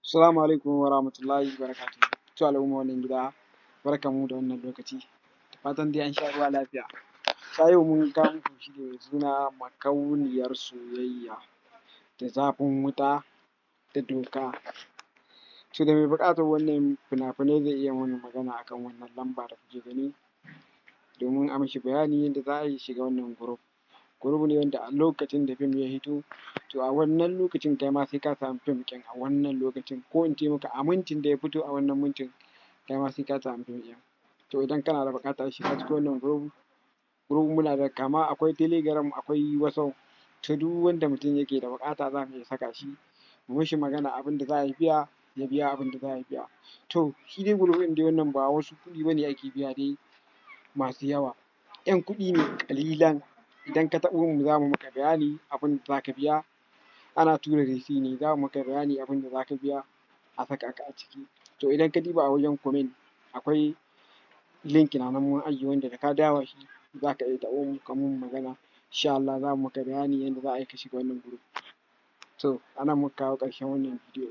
Assalamu alaikum wa rahmatullahi wa barakatuhu. To al'umma wannan gida, barkanmu da wannan lokaci. Da fatan dai an sha ruwa lafiya. Ta yau mun kawo muku shi da mai suna makauniyar soyayya da zafin wuta da doka. To da mai buƙatar wannan fina-finai zai iya mana magana akan wannan lamba da kuke gani domin a mishi bayani yadda za a yi shiga wannan group. Group ne wanda a lokacin da fim ya hito, to a wannan lokacin kai ma sai ka samu fim ɗin a wannan lokacin, ko in ce maka a mintin da ya fito a wannan mintin kai ma sai ka samu fim ɗin. To idan kana da buƙatar shiga cikin wannan group muna da kama akwai telegram, akwai whatsapp, to duk wanda mutum yake da buƙata za mu iya saka shi mu mishi magana abin da za a biya ya biya abin da za a biya. To shi dai group ɗin dai wannan ba wasu kuɗi ba ne ake biya dai masu yawa, 'yan kuɗi ne ƙalilan. Idan ka taɓo mu za mu maka bayani abin da za ka biya, ana tura receipt ne za mu maka bayani abin da za ka biya a saka ka a ciki. To idan ka diba a wajen comment akwai link na nan mun ajiye wanda da ka dawo shi za ka iya taɓo mu ka mun magana, insha Allah za mu maka bayani yadda za a yi ka shiga wannan group. To a nan muka kawo ƙarshen wannan bidiyo.